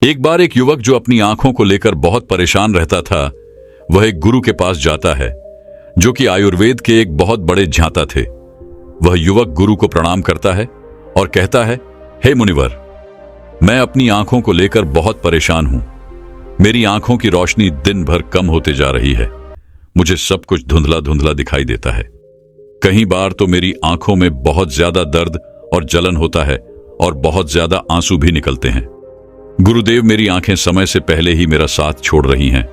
एक बार एक युवक जो अपनी आंखों को लेकर बहुत परेशान रहता था, वह एक गुरु के पास जाता है जो कि आयुर्वेद के एक बहुत बड़े ज्ञाता थे। वह युवक गुरु को प्रणाम करता है और कहता है, हे मुनिवर, मैं अपनी आंखों को लेकर बहुत परेशान हूं। मेरी आंखों की रोशनी दिन भर कम होते जा रही है। मुझे सब कुछ धुंधला धुंधला दिखाई देता है। कई बार तो मेरी आंखों में बहुत ज्यादा दर्द और जलन होता है और बहुत ज्यादा आंसू भी निकलते हैं। गुरुदेव, मेरी आंखें समय से पहले ही मेरा साथ छोड़ रही हैं।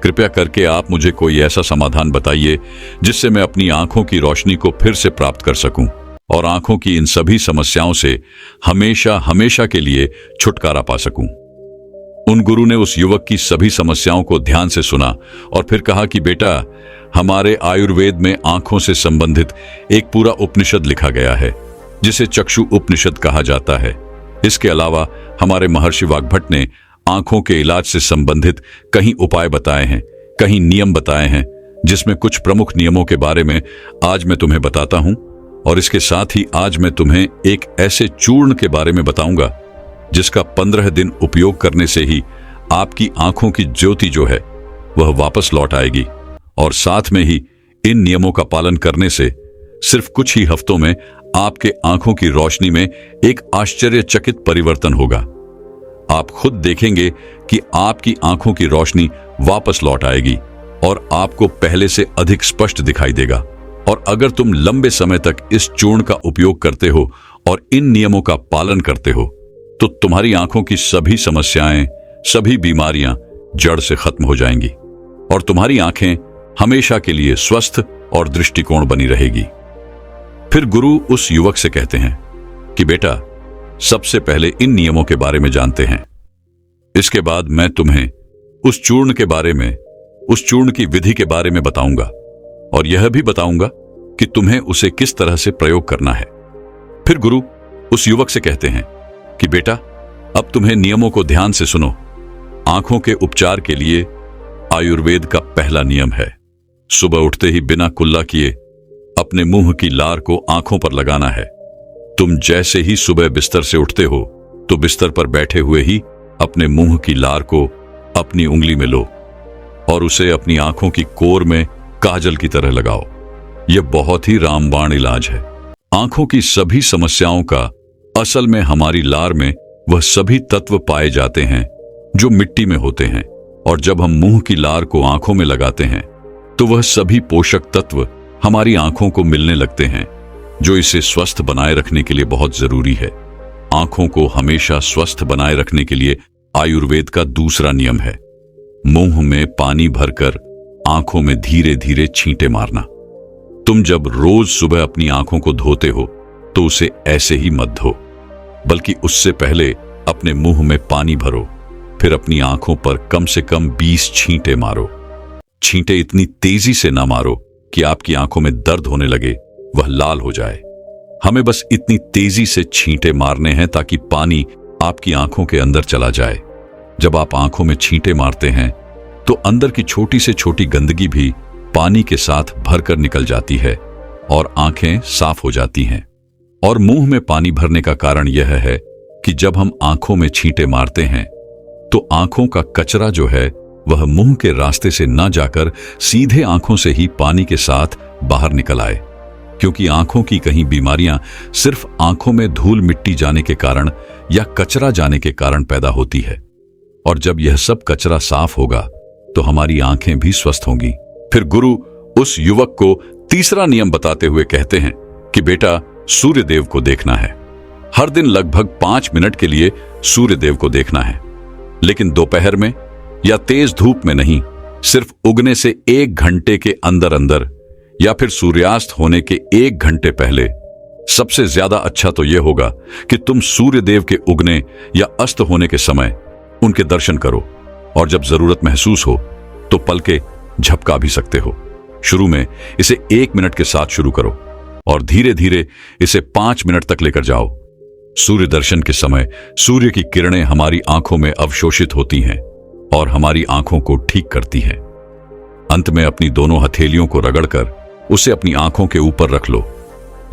कृपया करके आप मुझे कोई ऐसा समाधान बताइए जिससे मैं अपनी आंखों की रोशनी को फिर से प्राप्त कर सकूं और आंखों की इन सभी समस्याओं से हमेशा हमेशा के लिए छुटकारा पा सकूं। उन गुरु ने उस युवक की सभी समस्याओं को ध्यान से सुना और फिर कहा कि बेटा, हमारे आयुर्वेद में आंखों से संबंधित एक पूरा उपनिषद लिखा गया है जिसे चक्षु उपनिषद कहा जाता है। इसके अलावा हमारे महर्षि वाग्भट ने आंखों के इलाज से संबंधित कई उपाय बताए हैं, कई नियम बताए हैं, जिसमें कुछ प्रमुख नियमों के बारे में आज मैं तुम्हें बताता हूं। और इसके साथ ही आज मैं तुम्हें एक ऐसे चूर्ण के बारे में बताऊंगा जिसका 15 दिन उपयोग करने से ही आपकी आंखों की ज्योति जो है वह वापस लौट आएगी। और साथ में ही इन नियमों का पालन करने से सिर्फ कुछ ही हफ्तों में आपके आंखों की रोशनी में एक आश्चर्यचकित परिवर्तन होगा। आप खुद देखेंगे कि आपकी आंखों की रोशनी वापस लौट आएगी और आपको पहले से अधिक स्पष्ट दिखाई देगा। और अगर तुम लंबे समय तक इस चूर्ण का उपयोग करते हो और इन नियमों का पालन करते हो तो तुम्हारी आंखों की सभी समस्याएं, सभी बीमारियां जड़ से खत्म हो जाएंगी और तुम्हारी आंखें हमेशा के लिए स्वस्थ और दृष्टिकोण बनी रहेगी। फिर गुरु उस युवक से कहते हैं कि बेटा, सबसे पहले इन नियमों के बारे में जानते हैं। इसके बाद मैं तुम्हें उस चूर्ण के बारे में, उस चूर्ण की विधि के बारे में बताऊंगा और यह भी बताऊंगा कि तुम्हें उसे किस तरह से प्रयोग करना है। फिर गुरु उस युवक से कहते हैं कि बेटा, अब तुम्हें नियमों को ध्यान से सुनो। आंखों के उपचार के लिए आयुर्वेद का पहला नियम है, सुबह उठते ही बिना कुल्ला किए अपने मुंह की लार को आंखों पर लगाना है। तुम जैसे ही सुबह बिस्तर से उठते हो तो बिस्तर पर बैठे हुए ही अपने मुंह की लार को अपनी उंगली में लो और उसे अपनी आंखों की कोर में काजल की तरह लगाओ। यह बहुत ही रामबाण इलाज है। आंखों की सभी समस्याओं का असल में हमारी लार में वह सभी तत्व पाए जाते हैं जो मिट्टी में होते हैं, और जब हम मुंह की लार को आंखों में लगाते हैं तो वह सभी पोषक तत्व हमारी आंखों को मिलने लगते हैं जो इसे स्वस्थ बनाए रखने के लिए बहुत जरूरी है। आंखों को हमेशा स्वस्थ बनाए रखने के लिए आयुर्वेद का दूसरा नियम है, मुंह में पानी भरकर आंखों में धीरे धीरे छींटे मारना। तुम जब रोज सुबह अपनी आंखों को धोते हो तो उसे ऐसे ही मत धो, बल्कि उससे पहले अपने मुंह में पानी भरो, फिर अपनी आंखों पर कम से कम 20 छींटे मारो। छींटे इतनी तेजी से ना मारो कि आपकी आंखों में दर्द होने लगे, वह लाल हो जाए। हमें बस इतनी तेजी से छींटे मारने हैं ताकि पानी आपकी आंखों के अंदर चला जाए। जब आप आंखों में छींटे मारते हैं तो अंदर की छोटी से छोटी गंदगी भी पानी के साथ भरकर निकल जाती है और आंखें साफ हो जाती हैं। और मुंह में पानी भरने का कारण यह है कि जब हम आंखों में छींटे मारते हैं तो आंखों का कचरा जो है वह मुंह के रास्ते से न जाकर सीधे आंखों से ही पानी के साथ बाहर निकल आए, क्योंकि आंखों की कई बीमारियां सिर्फ आंखों में धूल मिट्टी जाने के कारण या कचरा जाने के कारण पैदा होती है। और जब यह सब कचरा साफ होगा तो हमारी आंखें भी स्वस्थ होंगी। फिर गुरु उस युवक को तीसरा नियम बताते हुए कहते हैं कि बेटा, सूर्य देव को देखना है। हर दिन लगभग 5 मिनट के लिए सूर्य देव को देखना है, लेकिन दोपहर में या तेज धूप में नहीं, सिर्फ उगने से 1 घंटे के अंदर अंदर या फिर सूर्यास्त होने के 1 घंटे पहले। सबसे ज्यादा अच्छा तो यह होगा कि तुम सूर्य देव के उगने या अस्त होने के समय उनके दर्शन करो, और जब जरूरत महसूस हो तो पलके झपका भी सकते हो। शुरू में इसे 1 मिनट के साथ शुरू करो और धीरे धीरे इसे 5 मिनट तक लेकर जाओ। सूर्य दर्शन के समय सूर्य की किरणें हमारी आंखों में अवशोषित होती हैं और हमारी आंखों को ठीक करती हैं। अंत में अपनी दोनों हथेलियों को रगड़कर उसे अपनी आंखों के ऊपर रख लो,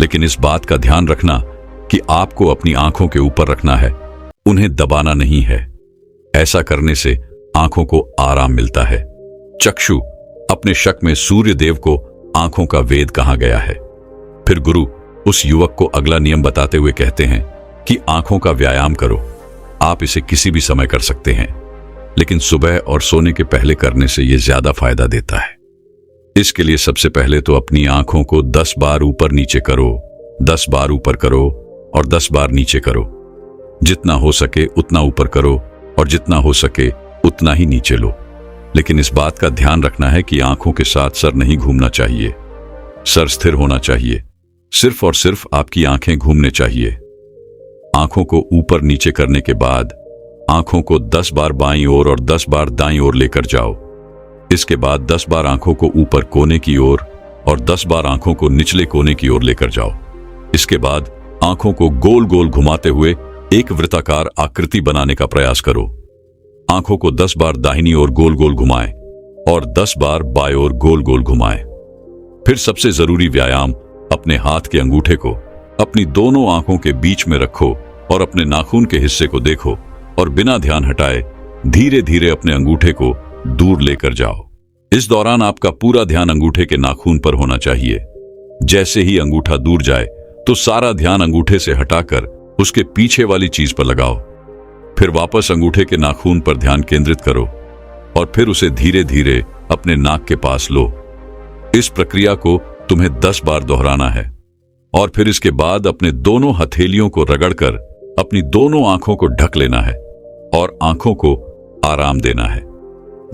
लेकिन इस बात का ध्यान रखना कि आपको अपनी आंखों के ऊपर रखना है, उन्हें दबाना नहीं है। ऐसा करने से आंखों को आराम मिलता है। चक्षु अपने शक में सूर्य देव को आंखों का वेद कहा गया है। फिर गुरु उस युवक को अगला नियम बताते हुए कहते हैं कि आंखों का व्यायाम करो। आप इसे किसी भी समय कर सकते हैं, लेकिन सुबह और सोने के पहले करने से यह ज्यादा फायदा देता है। इसके लिए सबसे पहले तो अपनी आंखों को 10 बार ऊपर नीचे करो, 10 बार ऊपर करो और 10 बार नीचे करो। जितना हो सके उतना ऊपर करो और जितना हो सके उतना ही नीचे लो। लेकिन इस बात का ध्यान रखना है कि आंखों के साथ सर नहीं घूमना चाहिए। सर स्थिर होना चाहिए। सिर्फ और सिर्फ आपकी आंखें घूमने चाहिए। आंखों को ऊपर नीचे करने के बाद आंखों को 10 बार बाईं ओर और 10 बार दाईं ओर लेकर जाओ। इसके बाद 10 बार आंखों को ऊपर कोने की ओर और 10 बार आंखों को निचले कोने की ओर लेकर जाओ। इसके बाद आंखों को गोल गोल घुमाते हुए एक वृत्ताकार आकृति बनाने का प्रयास करो। आंखों को 10 बार दाहिनी ओर गोल गोल घुमाएं और 10 बार बाएं ओर गोल गोल घुमाएं। फिर सबसे जरूरी व्यायाम, अपने हाथ के अंगूठे को अपनी दोनों आंखों के बीच में रखो और अपने नाखून के हिस्से को देखो और बिना ध्यान हटाए धीरे धीरे अपने अंगूठे को दूर लेकर जाओ। इस दौरान आपका पूरा ध्यान अंगूठे के नाखून पर होना चाहिए। जैसे ही अंगूठा दूर जाए तो सारा ध्यान अंगूठे से हटाकर उसके पीछे वाली चीज पर लगाओ। फिर वापस अंगूठे के नाखून पर ध्यान केंद्रित करो और फिर उसे धीरे धीरे अपने नाक के पास लो। इस प्रक्रिया को तुम्हें 10 बार दोहराना है और फिर इसके बाद अपने दोनों हथेलियों को रगड़कर अपनी दोनों आंखों को ढक लेना है और आंखों को आराम देना है।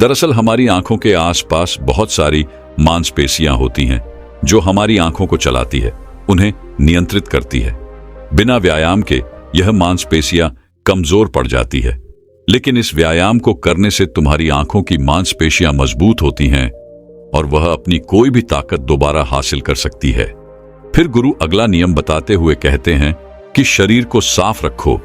दरअसल हमारी आंखों के आसपास बहुत सारी मांसपेशियां होती हैं जो हमारी आंखों को चलाती है, उन्हें नियंत्रित करती है। बिना व्यायाम के यह मांसपेशियां कमजोर पड़ जाती है, लेकिन इस व्यायाम को करने से तुम्हारी आंखों की मांसपेशियां मजबूत होती हैं और वह अपनी कोई भी ताकत दोबारा हासिल कर सकती है। फिर गुरु अगला नियम बताते हुए कहते हैं कि शरीर को साफ रखो,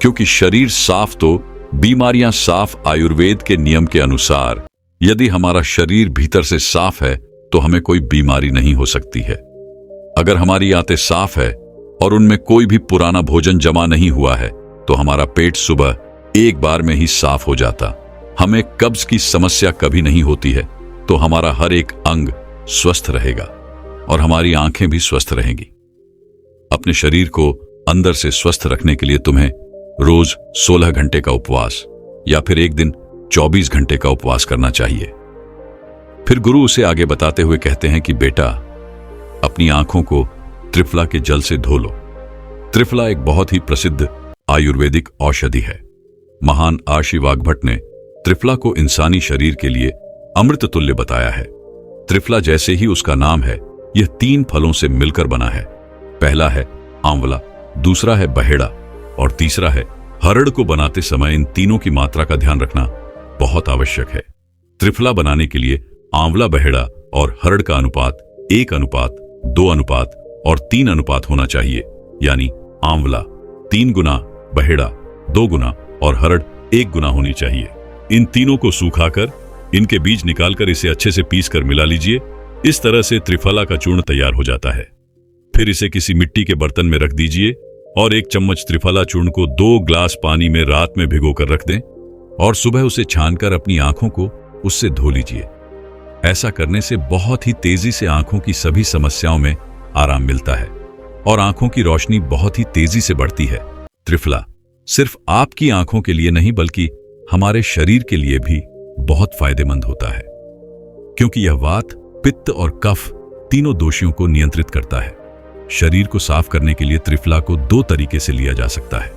क्योंकि शरीर साफ तो बीमारियां साफ। आयुर्वेद के नियम के अनुसार यदि हमारा शरीर भीतर से साफ है तो हमें कोई बीमारी नहीं हो सकती है। अगर हमारी आंतें साफ है और उनमें कोई भी पुराना भोजन जमा नहीं हुआ है तो हमारा पेट सुबह एक बार में ही साफ हो जाता। हमें कब्ज की समस्या कभी नहीं होती है, तो हमारा हर एक अंग स्वस्थ रहेगा और हमारी आंखें भी स्वस्थ रहेंगी। अपने शरीर को अंदर से स्वस्थ रखने के लिए तुम्हें रोज 16 घंटे का उपवास या फिर एक दिन 24 घंटे का उपवास करना चाहिए। फिर गुरु उसे आगे बताते हुए कहते हैं कि बेटा, अपनी आंखों को त्रिफला के जल से धो लो। त्रिफला एक बहुत ही प्रसिद्ध आयुर्वेदिक औषधि है। महान आशी वाग्भट ने त्रिफला को इंसानी शरीर के लिए अमृत तुल्य बताया है। त्रिफला जैसे ही उसका नाम है, यह 3 फलों से मिलकर बना है। पहला है आंवला, दूसरा है बहेड़ा और तीसरा है हरड़। को बनाते समय इन तीनों की मात्रा का ध्यान रखना बहुत आवश्यक है। त्रिफला बनाने के लिए आंवला, बहेड़ा और हरड़ का अनुपात 1 अनुपात 2 अनुपात और 3 अनुपात होना चाहिए। यानी आंवला 3 गुना, बहेड़ा 2 गुना और हरड़ 1 गुना होनी चाहिए। इन तीनों को सुखाकर इनके बीज निकालकर इसे अच्छे से पीस कर मिला लीजिए। इस तरह से त्रिफला का चूर्ण तैयार हो जाता है। फिर इसे किसी मिट्टी के बर्तन में रख दीजिए और 1 चम्मच त्रिफला चूर्ण को 2 ग्लास पानी में रात में भिगोकर रख दें और सुबह उसे छानकर अपनी आंखों को उससे धो लीजिए। ऐसा करने से बहुत ही तेजी से आंखों की सभी समस्याओं में आराम मिलता है और आंखों की रोशनी बहुत ही तेजी से बढ़ती है। त्रिफला सिर्फ आपकी आंखों के लिए नहीं बल्कि हमारे शरीर के लिए भी बहुत फायदेमंद होता है, क्योंकि यह वात, पित्त और कफ तीनों दोषियों को नियंत्रित करता है। शरीर को साफ करने के लिए त्रिफला को 2 तरीके से लिया जा सकता है,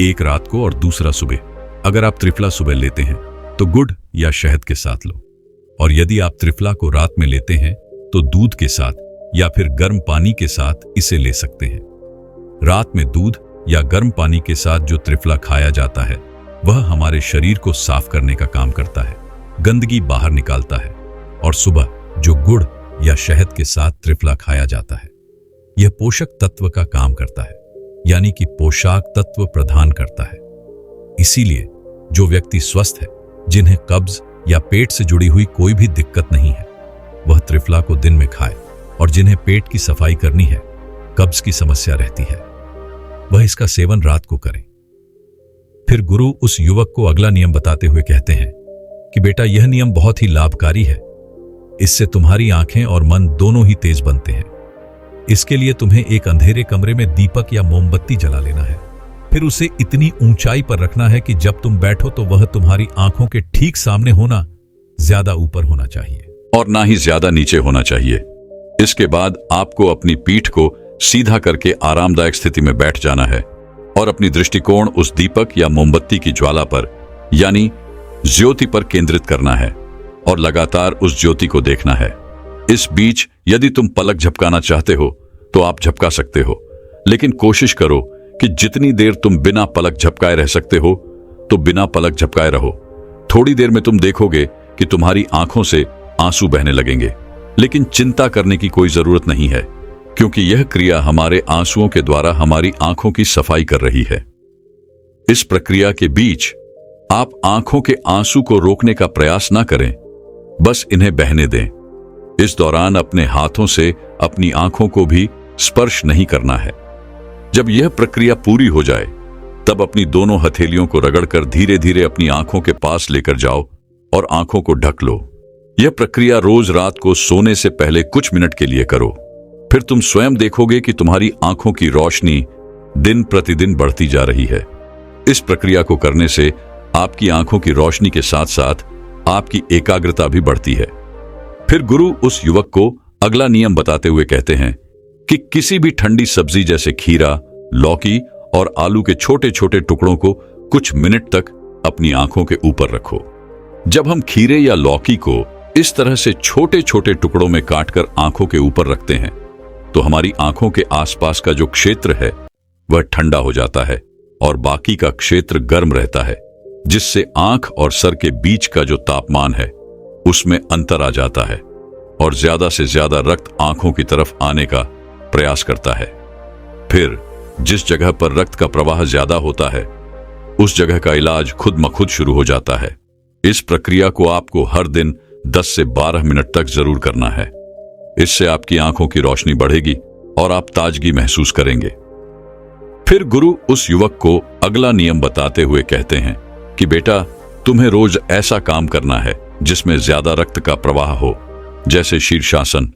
एक रात को और दूसरा सुबह। अगर आप त्रिफला सुबह लेते हैं तो गुड़ या शहद के साथ लो, और यदि आप त्रिफला को रात में लेते हैं तो दूध के साथ या फिर गर्म पानी के साथ इसे ले सकते हैं। रात में दूध या गर्म पानी के साथ जो त्रिफला खाया जाता है वह हमारे शरीर को साफ करने का काम करता है, गंदगी बाहर निकालता है। और सुबह जो गुड़ या शहद के साथ त्रिफला खाया जाता है यह पोषक तत्व का काम करता है, यानी कि पोषक तत्व प्रदान करता है। इसीलिए जो व्यक्ति स्वस्थ है, जिन्हें कब्ज या पेट से जुड़ी हुई कोई भी दिक्कत नहीं है, वह त्रिफला को दिन में खाए, और जिन्हें पेट की सफाई करनी है, कब्ज की समस्या रहती है, वह इसका सेवन रात को करें। फिर गुरु उस युवक को अगला नियम बताते हुए कहते हैं कि बेटा, यह नियम बहुत ही लाभकारी है। इससे तुम्हारी आंखें और मन दोनों ही तेज बनते हैं। इसके लिए तुम्हें एक अंधेरे कमरे में दीपक या मोमबत्ती जला लेना है। फिर उसे इतनी ऊंचाई पर रखना है कि जब तुम बैठो तो वह तुम्हारी आंखों के ठीक सामने होना, ज्यादा ऊपर होना चाहिए और ना ही ज्यादा नीचे होना चाहिए। इसके बाद आपको अपनी पीठ को सीधा करके आरामदायक स्थिति में बैठ जाना है और अपनी दृष्टिकोण उस दीपक या मोमबत्ती की ज्वाला पर यानी ज्योति पर केंद्रित करना है और लगातार उस ज्योति को देखना है। इस बीच यदि तुम पलक झपकाना चाहते हो तो आप झपका सकते हो, लेकिन कोशिश करो कि जितनी देर तुम बिना पलक झपकाए रह सकते हो तो बिना पलक झपकाए रहो। थोड़ी देर में तुम देखोगे कि तुम्हारी आंखों से आंसू बहने लगेंगे, लेकिन चिंता करने की कोई जरूरत नहीं है, क्योंकि यह क्रिया हमारे आंसुओं के द्वारा हमारी आंखों की सफाई कर रही है। इस प्रक्रिया के बीच आप आंखों के आंसू को रोकने का प्रयास ना करें, बस इन्हें बहने दें। इस दौरान अपने हाथों से अपनी आंखों को भी स्पर्श नहीं करना है। जब यह प्रक्रिया पूरी हो जाए तब अपनी दोनों हथेलियों को रगड़कर धीरे धीरे अपनी आंखों के पास लेकर जाओ और आंखों को ढक लो। यह प्रक्रिया रोज रात को सोने से पहले कुछ मिनट के लिए करो। फिर तुम स्वयं देखोगे कि तुम्हारी आंखों की रोशनी दिन प्रतिदिन बढ़ती जा रही है। इस प्रक्रिया को करने से आपकी आंखों की रोशनी के साथ साथ आपकी एकाग्रता भी बढ़ती है। फिर गुरु उस युवक को अगला नियम बताते हुए कहते हैं कि किसी भी ठंडी सब्जी जैसे खीरा, लौकी और आलू के छोटे छोटे टुकड़ों को कुछ मिनट तक अपनी आंखों के ऊपर रखो। जब हम खीरे या लौकी को इस तरह से छोटे छोटे टुकड़ों में काटकर आंखों के ऊपर रखते हैं तो हमारी आंखों के आसपास का जो क्षेत्र है वह ठंडा हो जाता है और बाकी का क्षेत्र गर्म रहता है, जिससे आंख और सर के बीच का जो तापमान है उसमें अंतर आ जाता है और ज्यादा से ज्यादा रक्त आंखों की तरफ आने का प्रयास करता है। फिर जिस जगह पर रक्त का प्रवाह ज्यादा होता है उस जगह का इलाज खुद ब खुद शुरू हो जाता है। इस प्रक्रिया को आपको हर दिन 10 से 12 मिनट तक जरूर करना है। इससे आपकी आंखों की रोशनी बढ़ेगी और आप ताजगी महसूस करेंगे। फिर गुरु उस युवक को अगला नियम बताते हुए कहते हैं कि बेटा, तुम्हें रोज ऐसा काम करना है जिसमें ज्यादा रक्त का प्रवाह हो, जैसे शीर्षासन,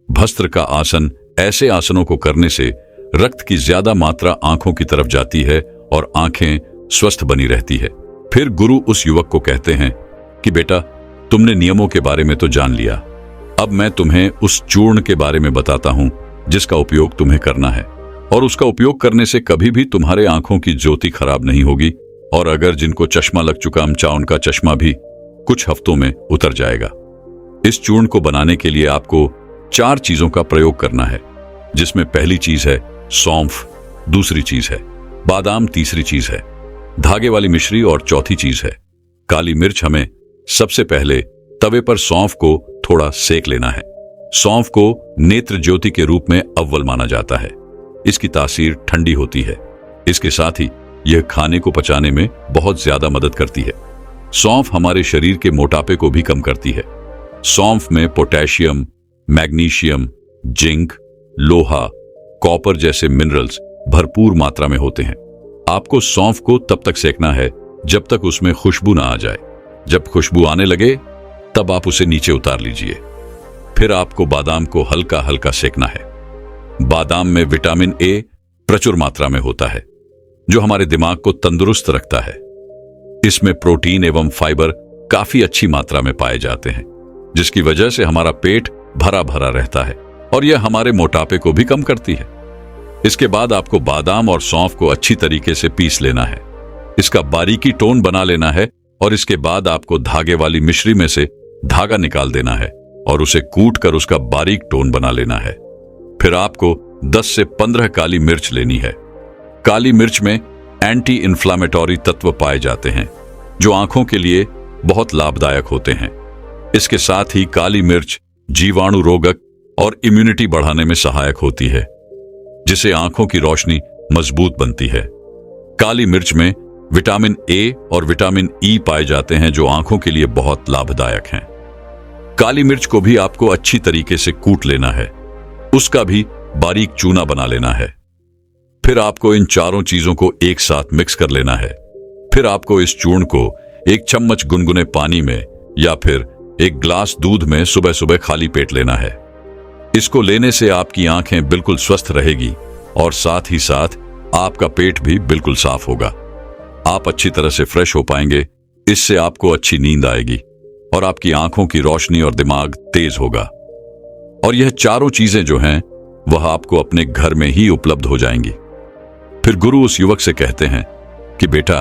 भस्त्र का आसन। ऐसे आसनों को करने से रक्त की ज्यादा मात्रा आंखों की तरफ जाती है और आंखें स्वस्थ बनी रहती है। फिर गुरु उस युवक को कहते हैं कि बेटा, तुमने नियमों के बारे में तो जान लिया, अब मैं तुम्हें उस चूर्ण के बारे में बताता हूं जिसका उपयोग तुम्हें करना है, और उसका उपयोग करने से कभी भी तुम्हारे आंखों की ज्योति खराब नहीं होगी, और अगर जिनको चश्मा लग चुका चाहे उनका चश्मा भी कुछ हफ्तों में उतर जाएगा। इस चूर्ण को बनाने के लिए आपको 4 चीजों का प्रयोग करना है, जिसमें पहली चीज है सौंफ, दूसरी चीज है बादाम, तीसरी चीज है धागे वाली मिश्री और चौथी चीज है काली मिर्च। हमें सबसे पहले तवे पर सौंफ को थोड़ा सेक लेना है। सौंफ को नेत्र ज्योति के रूप में अव्वल माना जाता है। इसकी तासीर ठंडी होती है। इसके साथ ही यह खाने को पचाने में बहुत ज्यादा मदद करती है। सौंफ हमारे शरीर के मोटापे को भी कम करती है। सौंफ में पोटेशियम, मैग्नीशियम, जिंक, लोहा, कॉपर जैसे मिनरल्स भरपूर मात्रा में होते हैं। आपको सौंफ को तब तक सेकना है जब तक उसमें खुशबू ना आ जाए। जब खुशबू आने लगे तब आप उसे नीचे उतार लीजिए। फिर आपको बादाम को हल्का हल्का सेकना है। बादाम में विटामिन ए प्रचुर मात्रा में होता है, जो हमारे दिमाग को तंदुरुस्त रखता है। इसमें प्रोटीन एवं फाइबर काफी अच्छी मात्रा में पाए जाते हैं, जिसकी वजह से हमारा पेट भरा भरा रहता है और यह हमारे मोटापे को भी कम करती है। इसके बाद आपको बादाम और सौंफ को अच्छी तरीके से पीस लेना है। इसका बारीकी टोन बना लेना है और इसके बाद आपको धागे वाली मिश्री में से धागा निकाल देना है और उसे कूट कर उसका बारीक टोन बना लेना है। फिर आपको 10 से 15 काली मिर्च लेनी है। काली मिर्च में एंटी इन्फ्लामेटरी तत्व पाए जाते हैं, जो आंखों के लिए बहुत लाभदायक होते हैं। इसके साथ ही काली मिर्च जीवाणु रोधक और इम्यूनिटी बढ़ाने में सहायक होती है, जिससे आंखों की रोशनी मजबूत बनती है। काली मिर्च में विटामिन ए और विटामिन ई पाए जाते हैं, जो आंखों के लिए बहुत लाभदायक हैं। काली मिर्च को भी आपको अच्छी तरीके से कूट लेना है, उसका भी बारीक चूना बना लेना है। फिर आपको इन चारों चीजों को एक साथ मिक्स कर लेना है। फिर आपको इस चूर्ण को 1 चम्मच गुनगुने पानी में या फिर 1 ग्लास दूध में सुबह सुबह खाली पेट लेना है। इसको लेने से आपकी आंखें बिल्कुल स्वस्थ रहेगी और साथ ही साथ आपका पेट भी बिल्कुल साफ होगा। आप अच्छी तरह से फ्रेश हो पाएंगे। इससे आपको अच्छी नींद आएगी और आपकी आंखों की रोशनी और दिमाग तेज होगा। और यह चारों चीजें जो हैं वह आपको अपने घर में ही उपलब्ध हो जाएंगी। फिर गुरु उस युवक से कहते हैं कि बेटा,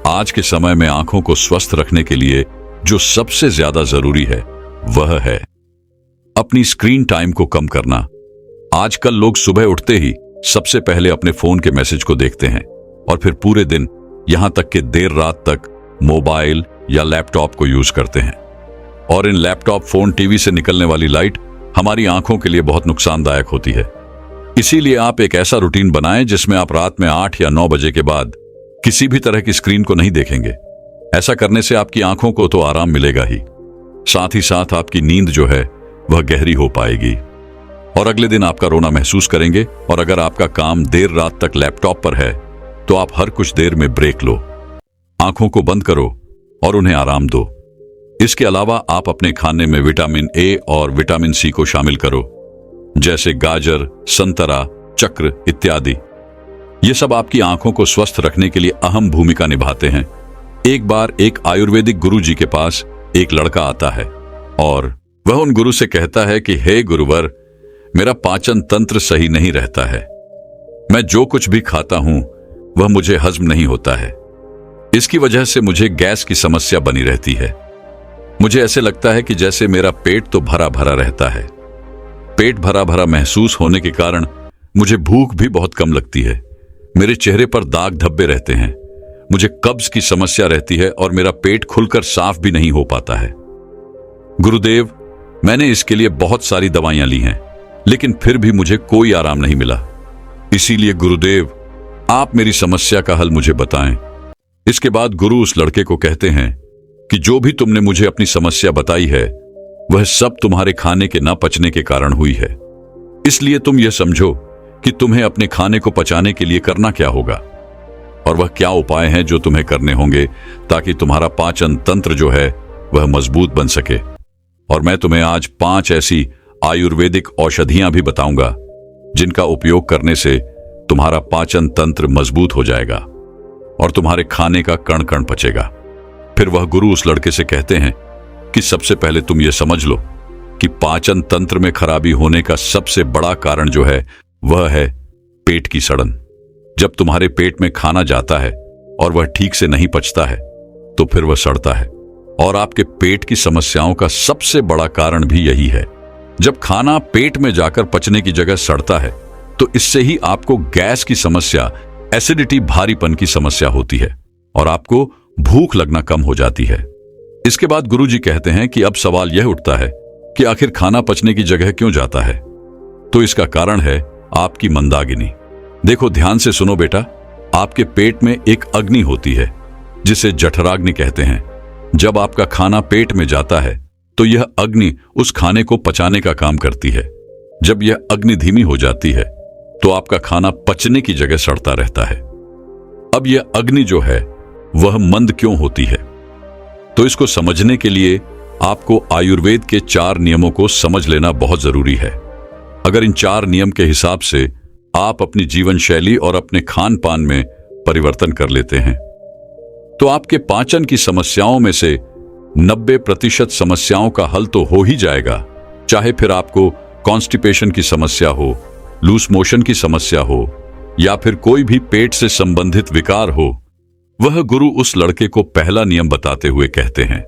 आज के समय में आंखों को स्वस्थ रखने के लिए जो सबसे ज्यादा जरूरी है वह है अपनी स्क्रीन टाइम को कम करना। आजकल लोग सुबह उठते ही सबसे पहले अपने फोन के मैसेज को देखते हैं और फिर पूरे दिन यहां तक कि देर रात तक मोबाइल या लैपटॉप को यूज करते हैं। और इन लैपटॉप, फोन, टीवी से निकलने वाली लाइट हमारी आंखों के लिए बहुत नुकसानदायक होती है। इसीलिए आप एक ऐसा रूटीन बनाएं जिसमें आप रात में 8 या 9 बजे के बाद किसी भी तरह की स्क्रीन को नहीं देखेंगे। ऐसा करने से आपकी आंखों को तो आराम मिलेगा ही, साथ ही साथ आपकी नींद जो है वह गहरी हो पाएगी और अगले दिन आपका रोना महसूस करेंगे। और अगर आपका काम देर रात तक लैपटॉप पर है तो आप हर कुछ देर में ब्रेक लो, आंखों को बंद करो और उन्हें आराम दो। इसके अलावा आप अपने खाने में विटामिन ए और विटामिन सी को शामिल करो, जैसे गाजर, संतरा, चक्र इत्यादि। ये सब आपकी आंखों को स्वस्थ रखने के लिए अहम भूमिका निभाते हैं। एक बार एक आयुर्वेदिक गुरु जी के पास एक लड़का आता है और वह उन गुरु से कहता है कि हे गुरुवर, मेरा पाचन तंत्र सही नहीं रहता है। मैं जो कुछ भी खाता हूं वह मुझे हजम नहीं होता है। इसकी वजह से मुझे गैस की समस्या बनी रहती है। मुझे ऐसे लगता है कि जैसे मेरा पेट तो भरा भरा रहता है। पेट भरा भरा महसूस होने के कारण मुझे भूख भी बहुत कम लगती है। मेरे चेहरे पर दाग धब्बे रहते हैं। मुझे कब्ज की समस्या रहती है और मेरा पेट खुलकर साफ भी नहीं हो पाता है। गुरुदेव, मैंने इसके लिए बहुत सारी दवाइयां ली हैं, लेकिन फिर भी मुझे कोई आराम नहीं मिला। इसीलिए गुरुदेव, आप मेरी समस्या का हल मुझे बताएं। इसके बाद गुरु उस लड़के को कहते हैं कि जो भी तुमने मुझे अपनी समस्या बताई है वह सब तुम्हारे खाने के न पचने के कारण हुई है। इसलिए तुम यह समझो कि तुम्हें अपने खाने को पचाने के लिए करना क्या होगा और वह क्या उपाय हैं जो तुम्हें करने होंगे ताकि तुम्हारा पाचन तंत्र जो है वह मजबूत बन सके। और मैं तुम्हें आज 5 ऐसी आयुर्वेदिक औषधियां भी बताऊंगा जिनका उपयोग करने से तुम्हारा पाचन तंत्र मजबूत हो जाएगा और तुम्हारे खाने का कण कण पचेगा। फिर वह गुरु उस लड़के से कहते हैं कि सबसे पहले तुम यह समझ लो कि पाचन तंत्र में खराबी होने का सबसे बड़ा कारण जो है वह है पेट की सड़न। जब तुम्हारे पेट में खाना जाता है और वह ठीक से नहीं पचता है तो फिर वह सड़ता है। और आपके पेट की समस्याओं का सबसे बड़ा कारण भी यही है। जब खाना पेट में जाकर पचने की जगह सड़ता है तो इससे ही आपको गैस की समस्या, एसिडिटी, भारीपन की समस्या होती है और आपको भूख लगना कम हो जाती है। इसके बाद गुरुजी कहते हैं कि अब सवाल यह उठता है कि आखिर खाना पचने की जगह क्यों जाता है। तो इसका कारण है आपकी मंदाकिनी। देखो, ध्यान से सुनो बेटा, आपके पेट में एक अग्नि होती है जिसे जठराग्नि कहते हैं। जब आपका खाना पेट में जाता है तो यह अग्नि उस खाने को पचाने का काम करती है। जब यह अग्नि धीमी हो जाती है तो आपका खाना पचने की जगह सड़ता रहता है। अब यह अग्नि जो है वह मंद क्यों होती है, तो इसको समझने के लिए आपको आयुर्वेद के 4 नियमों को समझ लेना बहुत जरूरी है। अगर इन 4 नियम के हिसाब से आप अपनी जीवन शैली और अपने खान पान में परिवर्तन कर लेते हैं तो आपके पाचन की समस्याओं में से 90% समस्याओं का हल तो हो ही जाएगा। चाहे फिर आपको कॉन्स्टिपेशन की समस्या हो, लूज मोशन की समस्या हो या फिर कोई भी पेट से संबंधित विकार हो। वह गुरु उस लड़के को पहला नियम बताते हुए कहते हैं,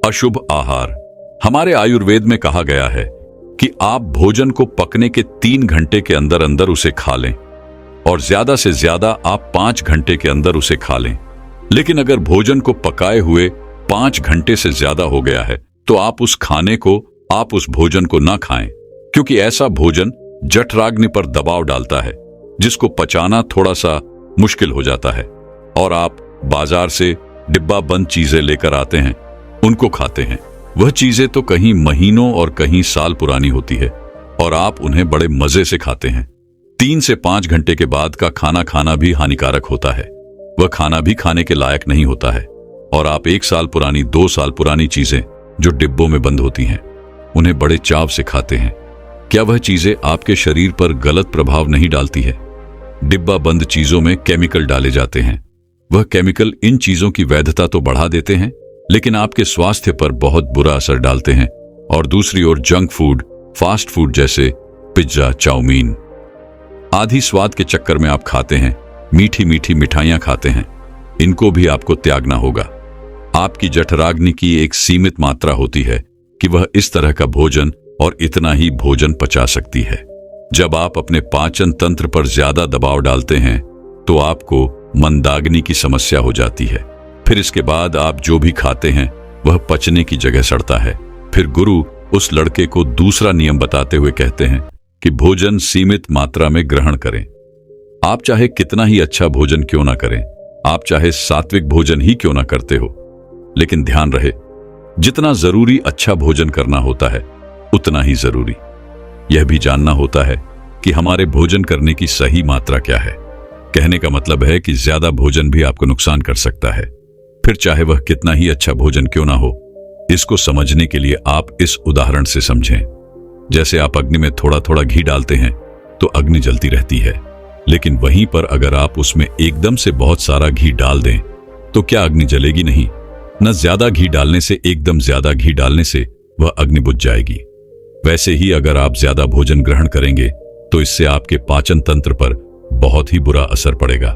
अशुभ आहार। हमारे आयुर्वेद में कहा गया है कि आप भोजन को पकने के 3 घंटे के अंदर अंदर उसे खा लें और ज्यादा से ज्यादा आप 5 घंटे के अंदर उसे खा लें। लेकिन अगर भोजन को पकाए हुए 5 घंटे से ज्यादा हो गया है तो आप उस भोजन को ना खाएं, क्योंकि ऐसा भोजन जठराग्नि पर दबाव डालता है जिसको पचाना थोड़ा सा मुश्किल हो जाता है और आप बाजार से डिब्बा बंद चीजें लेकर आते हैं, उनको खाते हैं। वह चीजें तो कहीं महीनों और कहीं साल पुरानी होती है और आप उन्हें बड़े मजे से खाते हैं। 3 से 5 घंटे के बाद का खाना खाना भी हानिकारक होता है। वह खाना भी खाने के लायक नहीं होता है। और आप 1 साल पुरानी, 2 साल पुरानी चीजें जो डिब्बों में बंद होती हैं, उन्हें बड़े चाव से खाते हैं। क्या वह चीजें आपके शरीर पर गलत प्रभाव नहीं डालती है? डिब्बा बंद चीजों में केमिकल डाले जाते हैं। वह केमिकल इन चीजों की वैधता तो बढ़ा देते हैं, लेकिन आपके स्वास्थ्य पर बहुत बुरा असर डालते हैं। और दूसरी ओर जंक फूड, फास्ट फूड जैसे पिज्जा, चाउमीन आदि स्वाद के चक्कर में आप खाते हैं, मीठी मीठी मिठाइयां खाते हैं। इनको भी आपको त्यागना होगा। आपकी जठराग्नि की एक सीमित मात्रा होती है कि वह इस तरह का भोजन और इतना ही भोजन पचा सकती है। जब आप अपने पाचन तंत्र पर ज्यादा दबाव डालते हैं तो आपको मंदाग्नि की समस्या हो जाती है। फिर इसके बाद आप जो भी खाते हैं वह पचने की जगह सड़ता है। फिर गुरु उस लड़के को दूसरा नियम बताते हुए कहते हैं कि भोजन सीमित मात्रा में ग्रहण करें। आप चाहे कितना ही अच्छा भोजन क्यों ना करें, आप चाहे सात्विक भोजन ही क्यों ना करते हो, लेकिन ध्यान रहे, जितना जरूरी अच्छा भोजन करना होता है उतना ही जरूरी यह भी जानना होता है कि हमारे भोजन करने की सही मात्रा क्या है। कहने का मतलब है कि ज्यादा भोजन भी आपको नुकसान कर सकता है, फिर चाहे वह कितना ही अच्छा भोजन क्यों ना हो। इसको समझने के लिए आप इस उदाहरण से समझें। जैसे आप अग्नि में थोड़ा थोड़ा घी डालते हैं तो अग्नि जलती रहती है, लेकिन वहीं पर अगर आप उसमें एकदम से बहुत सारा घी डाल दें तो क्या अग्नि जलेगी? नहीं। न ज्यादा घी डालने से, एकदम ज्यादा घी डालने से वह अग्नि बुझ जाएगी। वैसे ही अगर आप ज्यादा भोजन ग्रहण करेंगे तो इससे आपके पाचन तंत्र पर बहुत ही बुरा असर पड़ेगा।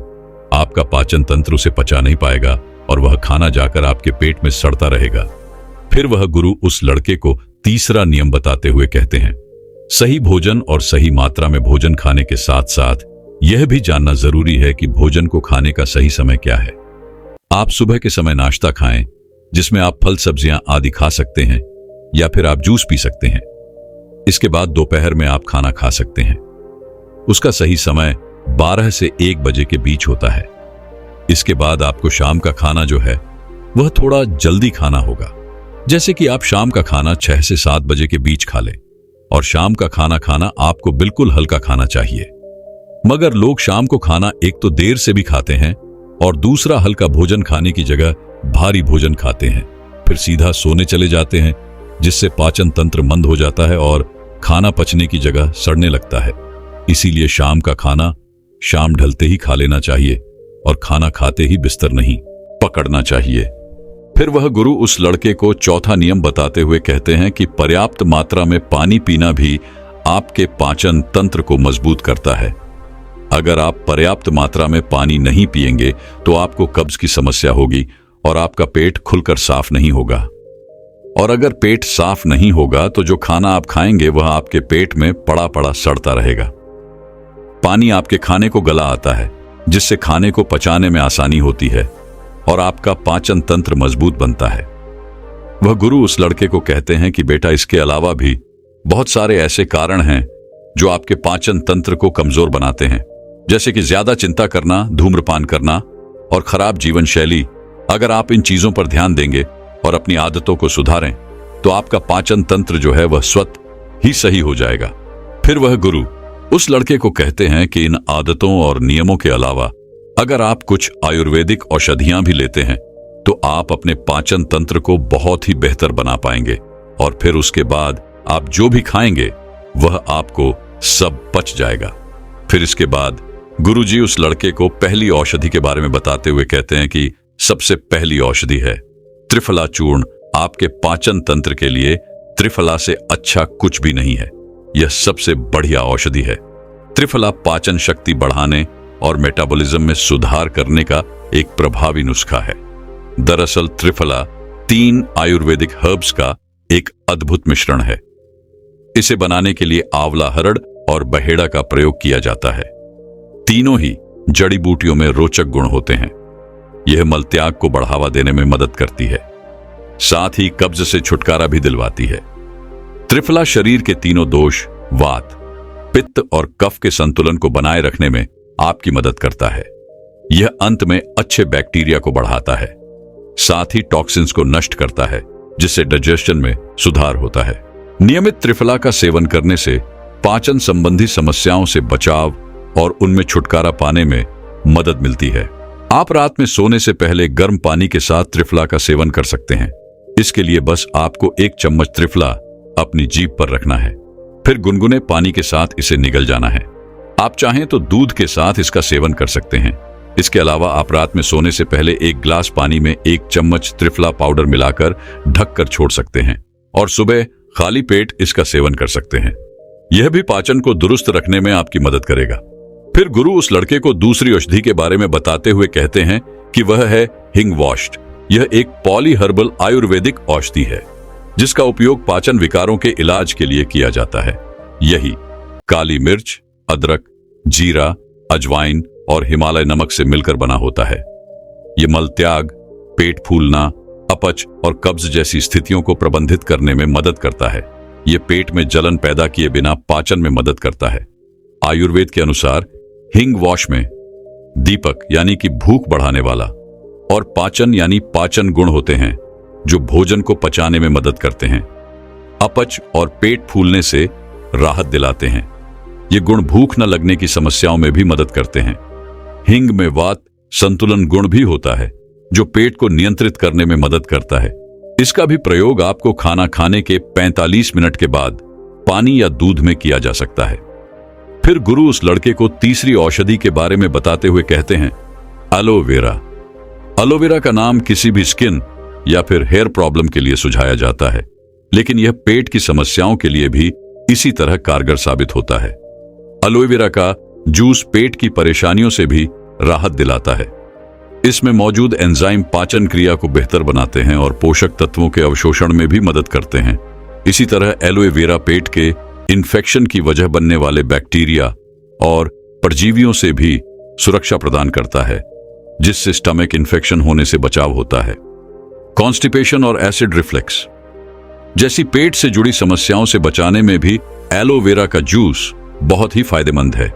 आपका पाचन तंत्र उसे पचा नहीं पाएगा और वह खाना जाकर आपके पेट में सड़ता रहेगा। फिर वह गुरु उस लड़के को तीसरा नियम बताते हुए कहते हैं, सही भोजन और सही मात्रा में भोजन खाने के साथ साथ यह भी जानना जरूरी है कि भोजन को खाने का सही समय क्या है। आप सुबह के समय नाश्ता खाएं, जिसमें आप फल सब्जियां आदि खा सकते हैं, या फिर आप जूस पी सकते हैं। इसके बाद दोपहर में आप खाना खा सकते हैं। उसका सही समय 12 से 1 बजे के बीच होता है। इसके बाद आपको शाम का खाना जो है वह थोड़ा जल्दी खाना होगा, जैसे कि आप शाम का खाना 6 से 7 बजे के बीच खा लें। और शाम का खाना खाना आपको बिल्कुल हल्का खाना चाहिए। मगर लोग शाम को खाना एक तो देर से भी खाते हैं और दूसरा हल्का भोजन खाने की जगह भारी भोजन खाते हैं, फिर सीधा सोने चले जाते हैं, जिससे पाचन तंत्र मंद हो जाता है और खाना पचने की जगह सड़ने लगता है। इसीलिए शाम का खाना शाम ढलते ही खा लेना चाहिए और खाना खाते ही बिस्तर नहीं पकड़ना चाहिए। फिर वह गुरु उस लड़के को चौथा नियम बताते हुए कहते हैं कि पर्याप्त मात्रा में पानी पीना भी आपके पाचन तंत्र को मजबूत करता है। अगर आप पर्याप्त मात्रा में पानी नहीं पिएंगे तो आपको कब्ज की समस्या होगी और आपका पेट खुलकर साफ नहीं होगा। और अगर पेट साफ नहीं होगा तो जो खाना आप खाएंगे वह आपके पेट में पड़ा पड़ा सड़ता रहेगा। पानी आपके खाने को गला आता है, जिससे खाने को पचाने में आसानी होती है और आपका पाचन तंत्र मजबूत बनता है। वह गुरु उस लड़के को कहते हैं कि बेटा, इसके अलावा भी बहुत सारे ऐसे कारण हैं जो आपके पाचन तंत्र को कमजोर बनाते हैं, जैसे कि ज्यादा चिंता करना, धूम्रपान करना और खराब जीवन शैली। अगर आप इन चीजों पर ध्यान देंगे और अपनी आदतों को सुधारें तो आपका पाचन तंत्र जो है वह स्वतः ही सही हो जाएगा। फिर वह गुरु उस लड़के को कहते हैं कि इन आदतों और नियमों के अलावा अगर आप कुछ आयुर्वेदिक औषधियां भी लेते हैं तो आप अपने पाचन तंत्र को बहुत ही बेहतर बना पाएंगे। और फिर उसके बाद आप जो भी खाएंगे वह आपको सब पच जाएगा। फिर इसके बाद गुरुजी उस लड़के को पहली औषधि के बारे में बताते हुए कहते हैं कि सबसे पहली औषधि है त्रिफला चूर्ण। आपके पाचन तंत्र के लिए त्रिफला से अच्छा कुछ भी नहीं है। यह सबसे बढ़िया औषधि है। त्रिफला पाचन शक्ति बढ़ाने और मेटाबॉलिज्म में सुधार करने का एक प्रभावी नुस्खा है। दरअसल त्रिफला 3 आयुर्वेदिक हर्ब्स का एक अद्भुत मिश्रण है। इसे बनाने के लिए आंवला, हरड़ और बहेड़ा का प्रयोग किया जाता है। तीनों ही जड़ी बूटियों में रोचक गुण होते हैं। यह मलत्याग को बढ़ावा देने में मदद करती है, साथ ही कब्ज से छुटकारा भी दिलवाती है। त्रिफला शरीर के तीनों दोष, वात, पित्त और कफ के संतुलन को बनाए रखने में आपकी मदद करता है। यह अंत में अच्छे बैक्टीरिया को बढ़ाता है, साथ ही टॉक्सिन्स को नष्ट करता है, जिससे डाइजेशन में सुधार होता है। नियमित त्रिफला का सेवन करने से पाचन संबंधी समस्याओं से बचाव और उनमें छुटकारा पाने में मदद मिलती है। आप रात में सोने से पहले गर्म पानी के साथ त्रिफला का सेवन कर सकते हैं। इसके लिए बस आपको 1 चम्मच त्रिफला अपनी जीभ पर रखना है, फिर गुनगुने पानी के साथ इसे निगल जाना है। आप चाहें तो दूध के साथ इसका सेवन कर सकते हैं। इसके अलावा आप रात में सोने से पहले 1 गिलास पानी में 1 चम्मच त्रिफला पाउडर मिलाकर ढककर छोड़ सकते हैं और सुबह खाली पेट इसका सेवन कर सकते हैं। यह भी पाचन को दुरुस्त रखने में आपकी मदद करेगा। फिर गुरु उस लड़के को दूसरी औषधि के बारे में बताते हुए कहते हैं कि वह है हिंग वॉश्ड। यह एक पॉली हर्बल आयुर्वेदिक औषधि है जिसका उपयोग पाचन विकारों के इलाज के लिए किया जाता है। यही काली मिर्च, अदरक, जीरा, अजवाइन और हिमालय नमक से मिलकर बना होता है। यह मल त्याग, पेट फूलना, अपच और कब्ज जैसी स्थितियों को प्रबंधित करने में मदद करता है। यह पेट में जलन पैदा किए बिना पाचन में मदद करता है। आयुर्वेद के अनुसार हिंग वॉश में दीपक यानी कि भूख बढ़ाने वाला और पाचन यानी पाचन गुण होते हैं जो भोजन को पचाने में मदद करते हैं। अपच और पेट फूलने से राहत दिलाते हैं। ये गुण भूख न लगने की समस्याओं में भी मदद करते हैं। हिंग में वात संतुलन गुण भी होता है जो पेट को नियंत्रित करने में मदद करता है। इसका भी प्रयोग आपको खाना खाने के 45 मिनट के बाद पानी या दूध में किया जा सकता है। फिर गुरु उस लड़के को तीसरी औषधि के बारे में बताते हुए कहते हैं एलोवेरा। एलोवेरा का नाम किसी भी स्किन या फिर हेयर प्रॉब्लम के लिए सुझाया जाता है, लेकिन यह पेट की समस्याओं के लिए भी इसी तरह कारगर साबित होता है। एलोवेरा का जूस पेट की परेशानियों से भी राहत दिलाता है। इसमें मौजूद एंजाइम पाचन क्रिया को बेहतर बनाते हैं और पोषक तत्वों के अवशोषण में भी मदद करते हैं। इसी तरह एलोवेरा पेट के इन्फेक्शन की वजह बनने वाले बैक्टीरिया और परजीवियों से भी सुरक्षा प्रदान करता है, जिससे स्टमक इन्फेक्शन होने से बचाव होता है। कॉन्स्टिपेशन और एसिड रिफ्लेक्स जैसी पेट से जुड़ी समस्याओं से बचाने में भी एलोवेरा का जूस बहुत ही फायदेमंद है।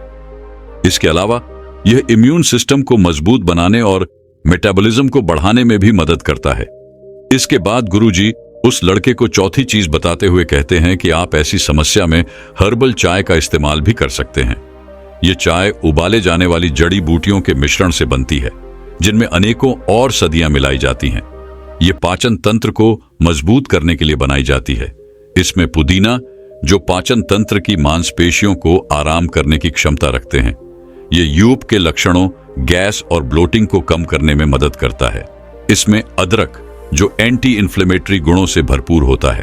इसके अलावा यह इम्यून सिस्टम को मजबूत बनाने और मेटाबॉलिज्म को बढ़ाने में भी मदद करता है। इसके बाद गुरुजी उस लड़के को चौथी चीज बताते हुए कहते हैं कि आप ऐसी समस्या में हर्बल चाय का इस्तेमाल भी कर सकते हैं। यह चाय उबाले जाने वाली जड़ी बूटियों के मिश्रण से बनती है जिनमें अनेकों और सदियां मिलाई जाती हैं। यह पाचन तंत्र को मजबूत करने के लिए बनाई जाती है। इसमें पुदीना जो पाचन तंत्र की मांसपेशियों को आराम करने की क्षमता रखते हैं। यह यूप के लक्षणों, गैस और ब्लोटिंग को कम करने में मदद करता है। इसमें अदरक जो एंटी इन्फ्लेमेटरी गुणों से भरपूर होता है,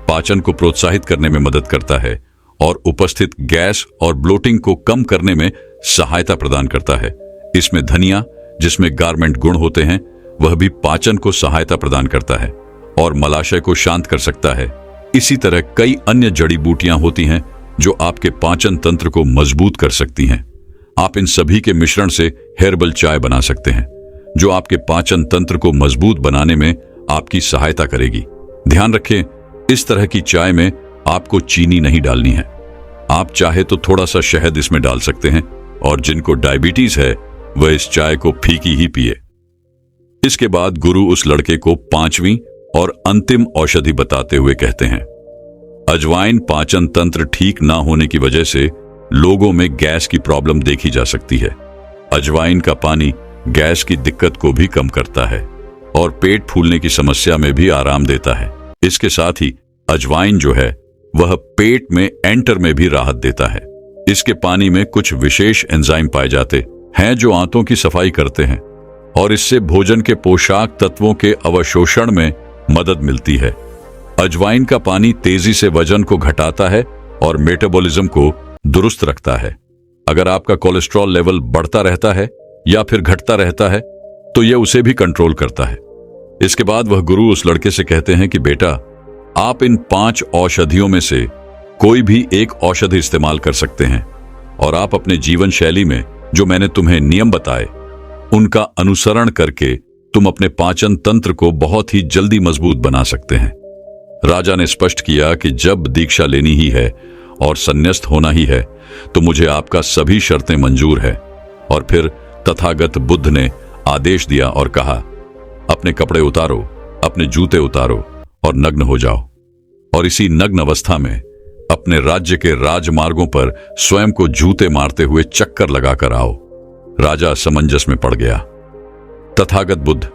पाचन को प्रोत्साहित करने में मदद करता है और उपस्थित गैस और ब्लोटिंग को कम करने में सहायता प्रदान करता है। इसमें धनिया जिसमें गारमेंट गुण होते हैं, वह भी पाचन को सहायता प्रदान करता है और मलाशय को शांत कर सकता है। इसी तरह कई अन्य जड़ी बूटियां होती हैं जो आपके पाचन तंत्र को मजबूत कर सकती हैं। आप इन सभी के मिश्रण से हर्बल चाय बना सकते हैं जो आपके पाचन तंत्र को मजबूत बनाने में आपकी सहायता करेगी। ध्यान रखें, इस तरह की चाय में आपको चीनी नहीं डालनी है। आप चाहे तो थोड़ा सा शहद इसमें डाल सकते हैं और जिनको डायबिटीज है वह इस चाय को फीकी ही पिए। इसके बाद गुरु उस लड़के को 5वीं और अंतिम औषधि बताते हुए कहते हैं अजवाइन पाचन तंत्र ठीक ना होने की वजह से लोगों में गैस की प्रॉब्लम देखी जा सकती है। अजवाइन का पानी गैस की दिक्कत को भी कम करता है और पेट फूलने की समस्या में भी आराम देता है। इसके साथ ही अजवाइन जो है वह पेट में एंटर में भी राहत देता है। इसके पानी में कुछ विशेष एंजाइम पाए जाते हैं जो आंतों की सफाई करते हैं और इससे भोजन के पोषक तत्वों के अवशोषण में मदद मिलती है। अजवाइन का पानी तेजी से वजन को घटाता है और मेटाबॉलिज्म को दुरुस्त रखता है। अगर आपका कोलेस्ट्रॉल लेवल बढ़ता रहता है या फिर घटता रहता है तो यह उसे भी कंट्रोल करता है। इसके बाद वह गुरु उस लड़के से कहते हैं कि बेटा, आप इन 5 औषधियों में से कोई भी एक औषधि इस्तेमाल कर सकते हैं और आप अपने जीवन शैली में जो मैंने तुम्हें नियम बताए उनका अनुसरण करके तुम अपने पाचन तंत्र को बहुत ही जल्दी मजबूत बना सकते हैं। राजा ने स्पष्ट किया कि जब दीक्षा लेनी ही है और संन्यास्त होना ही है तो मुझे आपका सभी शर्तें मंजूर है। और फिर तथागत बुद्ध ने आदेश दिया और कहा, अपने कपड़े उतारो, अपने जूते उतारो और नग्न हो जाओ और इसी नग्न अवस्था में अपने राज्य के राजमार्गों पर स्वयं को जूते मारते हुए चक्कर लगाकर आओ। राजा असमंजस में पड़ गया। तथागत बुद्ध,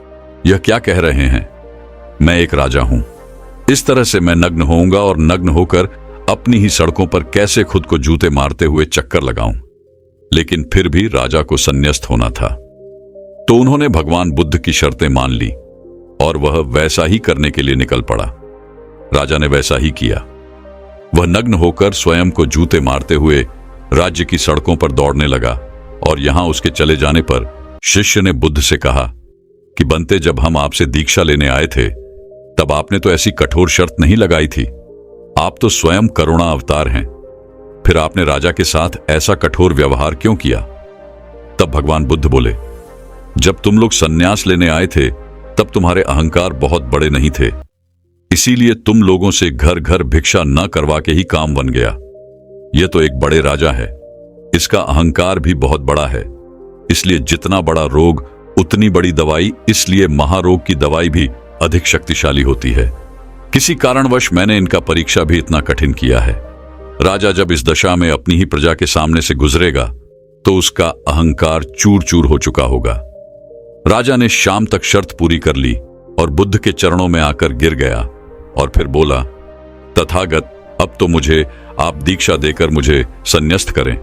यह क्या कह रहे हैं? मैं एक राजा हूं। इस तरह से मैं नग्न होऊंगा और नग्न होकर अपनी ही सड़कों पर कैसे खुद को जूते मारते हुए चक्कर लगाऊं? लेकिन फिर भी राजा को संन्यास्त होना था, तो उन्होंने भगवान बुद्ध की शर्तें मान ली और वह वैसा ही करने के लिए निकल पड़ा। राजा ने वैसा ही किया। वह नग्न होकर स्वयं को जूते मारते हुए राज्य की सड़कों पर दौड़ने लगा और यहां उसके चले जाने पर शिष्य ने बुद्ध से कहा कि बनते, जब हम आपसे दीक्षा लेने आए थे तब आपने तो ऐसी कठोर शर्त नहीं लगाई थी। आप तो स्वयं करुणा अवतार हैं, फिर आपने राजा के साथ ऐसा कठोर व्यवहार क्यों किया? तब भगवान बुद्ध बोले, जब तुम लोग संन्यास लेने आए थे तब तुम्हारे अहंकार बहुत बड़े नहीं थे, इसीलिए तुम लोगों से घर घर भिक्षा न करवा के ही काम बन गया। यह तो एक बड़े राजा है, इसका अहंकार भी बहुत बड़ा है, इसलिए जितना बड़ा रोग उतनी बड़ी दवाई, इसलिए महारोग की दवाई भी अधिक शक्तिशाली होती है। किसी कारणवश मैंने इनका परीक्षा भी इतना कठिन किया है। राजा जब इस दशा में अपनी ही प्रजा के सामने से गुजरेगा तो उसका अहंकार चूर चूर हो चुका होगा। राजा ने शाम तक शर्त पूरी कर ली और बुद्ध के चरणों में आकर गिर गया और फिर बोला, तथागत, अब तो मुझे आप दीक्षा देकर मुझे संन्यास्त करें।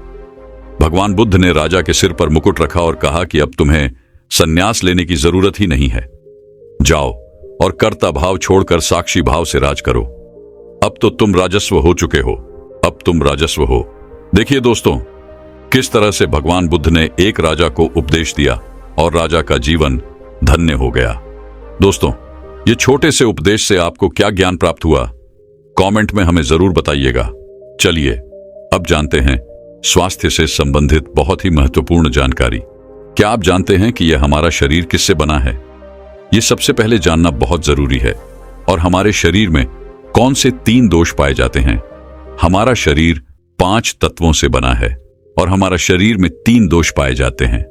भगवान बुद्ध ने राजा के सिर पर मुकुट रखा और कहा कि अब तुम्हें संन्यास लेने की जरूरत ही नहीं है। जाओ और कर्ता भाव छोड़कर साक्षी भाव से राज करो। अब तो तुम राजस्व हो चुके हो, अब तुम राजस्व हो। देखिए दोस्तों, किस तरह से भगवान बुद्ध ने एक राजा को उपदेश दिया और राजा का जीवन धन्य हो गया। दोस्तों, ये छोटे से उपदेश से आपको क्या ज्ञान प्राप्त हुआ? कमेंट में हमें जरूर बताइएगा। चलिए अब जानते हैं स्वास्थ्य से संबंधित बहुत ही महत्वपूर्ण जानकारी। क्या आप जानते हैं कि यह हमारा शरीर किससे बना है? ये सबसे पहले जानना बहुत जरूरी है। और हमारे शरीर में कौन से 3 दोष पाए जाते हैं? हमारा शरीर 5 तत्वों से बना है और हमारा शरीर में 3 दोष पाए जाते हैं,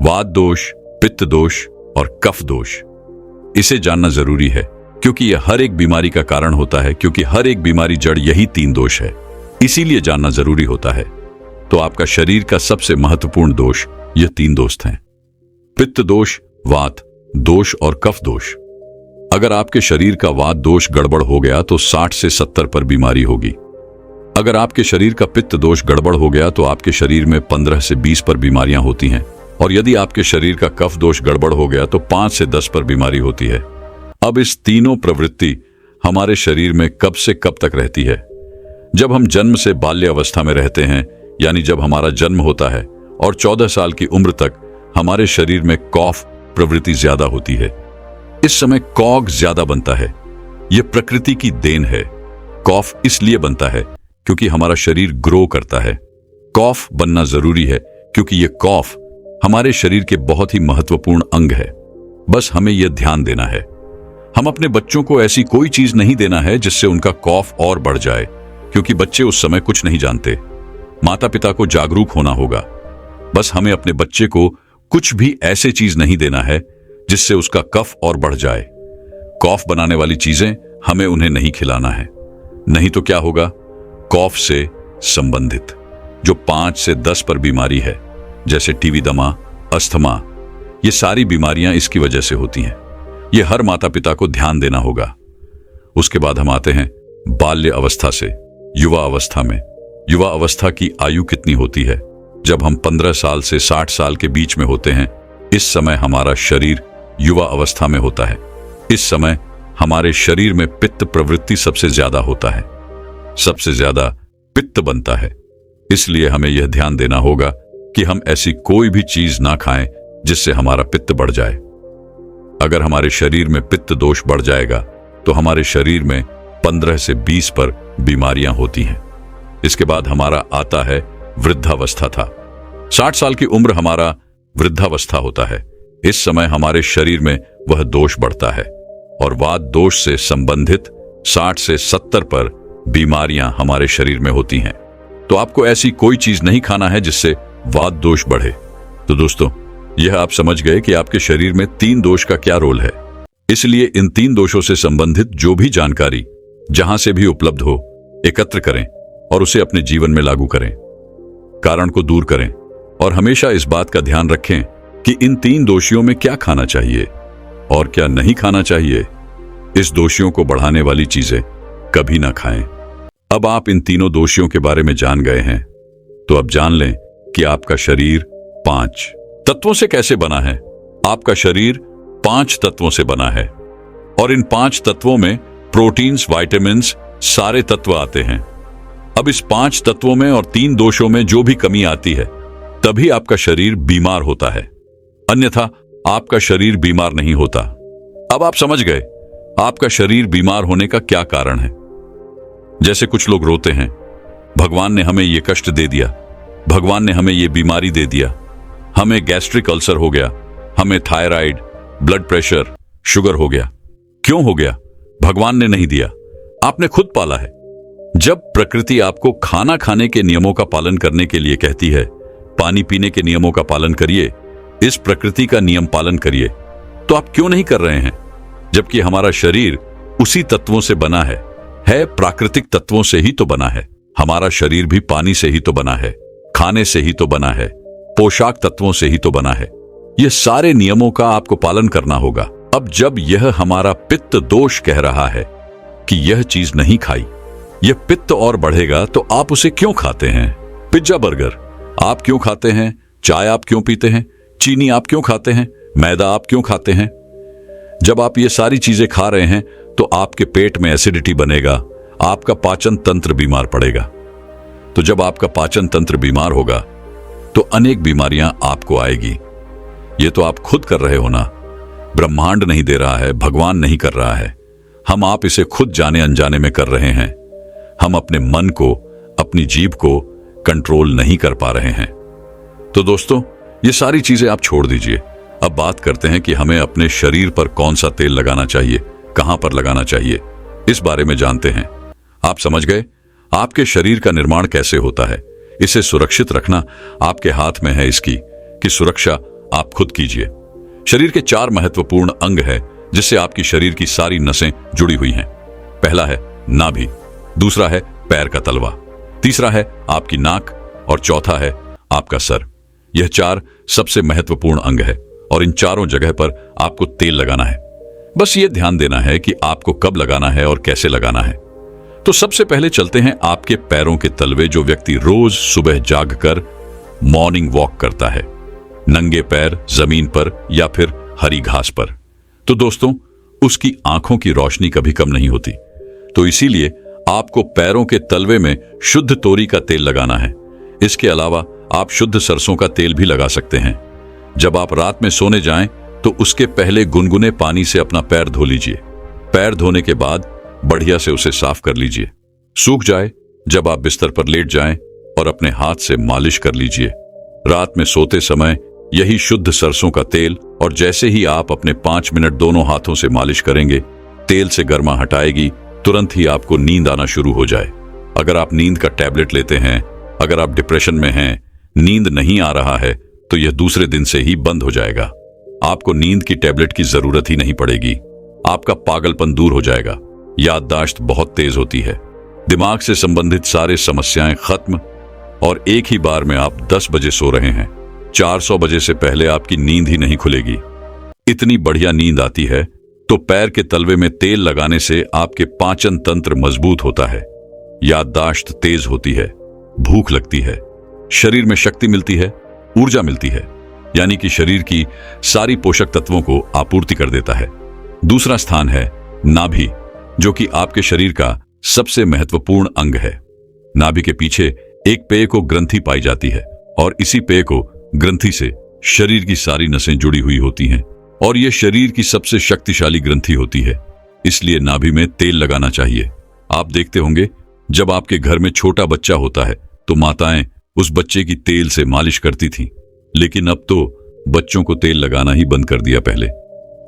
वात दोष, पित्त दोष और कफ दोष। इसे जानना जरूरी है क्योंकि यह हर एक बीमारी का कारण होता है, क्योंकि हर एक बीमारी जड़ यही 3 दोष है, इसीलिए जानना जरूरी होता है। तो आपका शरीर का सबसे महत्वपूर्ण दोष यह 3 दोष हैं, पित्त दोष, वात दोष और कफ दोष। अगर आपके शरीर का वात दोष गड़बड़ हो गया तो 60 से 70 पर बीमारी होगी। अगर आपके शरीर का पित्त दोष गड़बड़ हो गया तो आपके शरीर में 15 से 20 पर बीमारियां होती हैं। और यदि आपके शरीर का कफ दोष गड़बड़ हो गया तो 5 से 10 पर बीमारी होती है। अब इस तीनों प्रवृत्ति हमारे शरीर में कब से कब तक रहती है? जब हम जन्म से बाल्य अवस्था में रहते हैं, यानी जब हमारा जन्म होता है और 14 साल की उम्र तक हमारे शरीर में कॉफ प्रवृत्ति ज्यादा होती है। इस समय कॉग ज्यादा बनता है। यह प्रकृति की देन है। कॉफ इसलिए बनता है क्योंकि हमारा शरीर ग्रो करता है। कॉफ बनना जरूरी है क्योंकि यह कॉफ हमारे शरीर के बहुत ही महत्वपूर्ण अंग है। बस हमें यह ध्यान देना है। हम अपने बच्चों को ऐसी कोई चीज नहीं देना है जिससे उनका कॉफ और बढ़ जाए, क्योंकि बच्चे उस समय कुछ नहीं जानते। माता पिता को जागरूक होना होगा। बस हमें अपने बच्चे को कुछ भी ऐसे चीज नहीं देना है जिससे उसका कफ और बढ़ जाए। कॉफ बनाने वाली चीजें हमें उन्हें नहीं खिलाना है, नहीं तो क्या होगा? कॉफ से संबंधित जो 5 से 10 पर बीमारी है, जैसे टीबी, दमा, अस्थमा, ये सारी बीमारियां इसकी वजह से होती हैं। ये हर माता पिता को ध्यान देना होगा। उसके बाद हम आते हैं बाल्य अवस्था से युवा अवस्था में। युवा अवस्था की आयु कितनी होती है? जब हम 15 साल से 60 साल के बीच में होते हैं, इस समय हमारा शरीर युवा अवस्था में होता है। इस समय हमारे शरीर में पित्त प्रवृत्ति सबसे ज्यादा होता है, सबसे ज्यादा पित्त बनता है। इसलिए हमें यह ध्यान देना होगा कि हम ऐसी कोई भी चीज ना खाएं जिससे हमारा पित्त बढ़ जाए। अगर हमारे शरीर में पित्त दोष बढ़ जाएगा तो हमारे शरीर में 15 से 20 पर बीमारियां होती हैं। इसके बाद हमारा आता है वृद्धावस्था था। 60 साल की उम्र हमारा वृद्धावस्था होता है। इस समय हमारे शरीर में वह दोष बढ़ता है और वात दोष से संबंधित 60 से 70 पर बीमारियां हमारे शरीर में होती हैं। तो आपको ऐसी कोई चीज नहीं खाना है जिससे वात दोष बढ़े। तो दोस्तों, यह आप समझ गए कि आपके शरीर में 3 दोष का क्या रोल है। इसलिए इन 3 दोषों से संबंधित जो भी जानकारी जहां से भी उपलब्ध हो, एकत्र करें और उसे अपने जीवन में लागू करें, कारण को दूर करें और हमेशा इस बात का ध्यान रखें कि इन 3 दोषियों में क्या खाना चाहिए और क्या नहीं खाना चाहिए। इस दोषियों को बढ़ाने वाली चीजें कभी ना खाएं। अब आप इन तीनों दोषियों के बारे में जान गए हैं, तो अब जान लें कि आपका शरीर 5 तत्वों से कैसे बना है। आपका शरीर 5 तत्वों से बना है और इन 5 तत्वों में प्रोटीन्स, विटामिन्स, सारे तत्व आते हैं। अब इस 5 तत्वों में और 3 दोषों में जो भी कमी आती है, तभी आपका शरीर बीमार होता है, अन्यथा आपका शरीर बीमार नहीं होता। अब आप समझ गए आपका शरीर बीमार होने का क्या कारण है। जैसे कुछ लोग रोते हैं, भगवान ने हमें यह कष्ट दे दिया, भगवान ने हमें यह बीमारी दे दिया, हमें गैस्ट्रिक अल्सर हो गया, हमें थायराइड, ब्लड प्रेशर, शुगर हो गया। क्यों हो गया? भगवान ने नहीं दिया, आपने खुद पाला है। जब प्रकृति आपको खाना खाने के नियमों का पालन करने के लिए कहती है, पानी पीने के नियमों का पालन करिए, इस प्रकृति का नियम पालन करिए, तो आप क्यों नहीं कर रहे हैं? जबकि हमारा शरीर उसी तत्वों से बना है प्राकृतिक तत्वों से ही तो बना है। हमारा शरीर भी पानी से ही तो बना है, खाने से ही तो बना है, पोशाक तत्वों से ही तो बना है। ये सारे नियमों का आपको पालन करना होगा। अब जब यह हमारा पित्त दोष कह रहा है कि यह चीज नहीं खाई, यह पित्त और बढ़ेगा, तो आप उसे क्यों खाते हैं? पिज्जा बर्गर आप क्यों खाते हैं? चाय आप क्यों पीते हैं? चीनी आप क्यों खाते हैं? मैदा आप क्यों खाते हैं? जब आप ये सारी चीजें खा रहे हैं तो आपके पेट में एसिडिटी बनेगा, आपका पाचन तंत्र बीमार पड़ेगा। तो जब आपका पाचन तंत्र बीमार होगा तो अनेक बीमारियां आपको आएगी। ये तो आप खुद कर रहे हो ना, ब्रह्मांड नहीं दे रहा है, भगवान नहीं कर रहा है। हम आप इसे खुद जाने अनजाने में कर रहे हैं। हम अपने मन को, अपनी जीभ को कंट्रोल नहीं कर पा रहे हैं। तो दोस्तों, ये सारी चीजें आप छोड़ दीजिए। अब बात करते हैं कि हमें अपने शरीर पर कौन सा तेल लगाना चाहिए, कहां पर लगाना चाहिए, इस बारे में जानते हैं। आप समझ गए आपके शरीर का निर्माण कैसे होता है। इसे सुरक्षित रखना आपके हाथ में है, इसकी कि सुरक्षा आप खुद कीजिए। शरीर के 4 महत्वपूर्ण अंग है जिससे आपकी शरीर की सारी नसें जुड़ी हुई हैं। पहला है नाभि, दूसरा है पैर का तलवा, तीसरा है आपकी नाक और चौथा है आपका सर। यह 4 सबसे महत्वपूर्ण अंग है और इन चारों जगह पर आपको तेल लगाना है। बस ये ध्यान देना है कि आपको कब लगाना है और कैसे लगाना है। तो सबसे पहले चलते हैं आपके पैरों के तलवे। जो व्यक्ति रोज सुबह जागकर मॉर्निंग वॉक करता है, नंगे पैर जमीन पर या फिर हरी घास पर, तो दोस्तों उसकी आंखों की रोशनी कभी कम नहीं होती। तो इसीलिए आपको पैरों के तलवे में शुद्ध तोरी का तेल लगाना है। इसके अलावा आप शुद्ध सरसों का तेल भी लगा सकते हैं। जब आप रात में सोने जाएं तो उसके पहले गुनगुने पानी से अपना पैर धो लीजिए। पैर धोने के बाद बढ़िया से उसे साफ कर लीजिए। सूख जाए जब आप बिस्तर पर लेट जाएं और अपने हाथ से मालिश कर लीजिए। रात में सोते समय यही शुद्ध सरसों का तेल, और जैसे ही आप अपने 5 मिनट दोनों हाथों से मालिश करेंगे, तेल से गर्मा हटाएगी, तुरंत ही आपको नींद आना शुरू हो जाए। अगर आप नींद का टैबलेट लेते हैं, अगर आप डिप्रेशन में हैं, नींद नहीं आ रहा है, तो यह दूसरे दिन से ही बंद हो जाएगा। आपको नींद की टैबलेट की जरूरत ही नहीं पड़ेगी। आपका पागलपन दूर हो जाएगा। याददाश्त बहुत तेज होती है, दिमाग से संबंधित सारे समस्याएं खत्म, और एक ही बार में आप 10 बजे सो रहे हैं, 400 बजे से पहले आपकी नींद ही नहीं खुलेगी। इतनी बढ़िया नींद आती है। तो पैर के तलवे में तेल लगाने से आपके पाचन तंत्र मजबूत होता है, याददाश्त तेज होती है, भूख लगती है, शरीर में शक्ति मिलती है, ऊर्जा मिलती है, यानी कि शरीर की सारी पोषक तत्वों को आपूर्ति कर देता है। दूसरा स्थान है नाभि, जो कि आपके शरीर का सबसे महत्वपूर्ण अंग है। नाभि के पीछे एक पेय को ग्रंथि पाई जाती है, और इसी पेय को ग्रंथि से शरीर की सारी नसें जुड़ी हुई होती हैं, और यह शरीर की सबसे शक्तिशाली ग्रंथि होती है। इसलिए नाभि में तेल लगाना चाहिए। आप देखते होंगे जब आपके घर में छोटा बच्चा होता है तो माताएं उस बच्चे की तेल से मालिश करती थीं, लेकिन अब तो बच्चों को तेल लगाना ही बंद कर दिया। पहले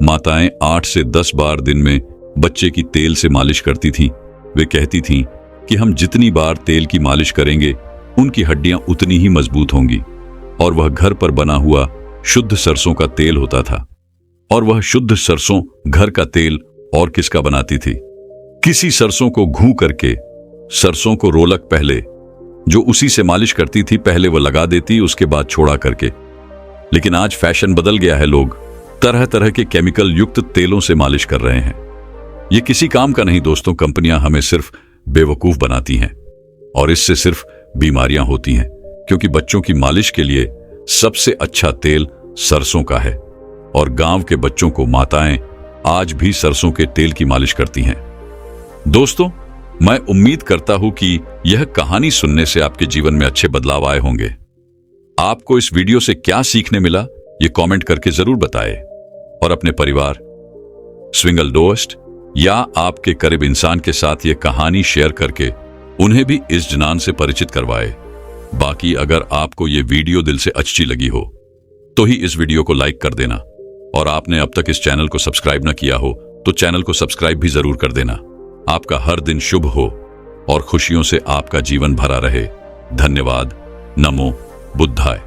माताएं 8 से 10 बार दिन में बच्चे की तेल से मालिश करती थीं। वे कहती थीं कि हम जितनी बार तेल की मालिश करेंगे उनकी हड्डियां उतनी ही मजबूत होंगी। और वह घर पर बना हुआ शुद्ध सरसों का तेल होता था। और वह शुद्ध सरसों घर का तेल और किसका बनाती थी? किसी सरसों को घू करके, सरसों को रोलक पहले जो उसी से मालिश करती थी, पहले वह लगा देती, उसके बाद छोड़ा करके लेकिन आज फैशन बदल गया है। लोग तरह तरह के केमिकल युक्त तेलों से मालिश कर रहे हैं। ये किसी काम का नहीं दोस्तों। कंपनियां हमें सिर्फ बेवकूफ बनाती हैं और इससे सिर्फ बीमारियां होती हैं, क्योंकि बच्चों की मालिश के लिए सबसे अच्छा तेल सरसों का है और गांव के बच्चों को माताएं आज भी सरसों के तेल की मालिश करती हैं। दोस्तों, मैं उम्मीद करता हूं कि यह कहानी सुनने से आपके जीवन में अच्छे बदलाव आए होंगे। आपको इस वीडियो से क्या सीखने मिला, ये कमेंट करके जरूर बताएं और अपने परिवार, स्विंगल दोस्त या आपके करीब इंसान के साथ ये कहानी शेयर करके उन्हें भी इस जनान से परिचित करवाए। बाकी अगर आपको ये वीडियो दिल से अच्छी लगी हो तो ही इस वीडियो को लाइक कर देना, और आपने अब तक इस चैनल को सब्सक्राइब न किया हो तो चैनल को सब्सक्राइब भी जरूर कर देना। आपका हर दिन शुभ हो और खुशियों से आपका जीवन भरा रहे। धन्यवाद। नमो बुद्धाय।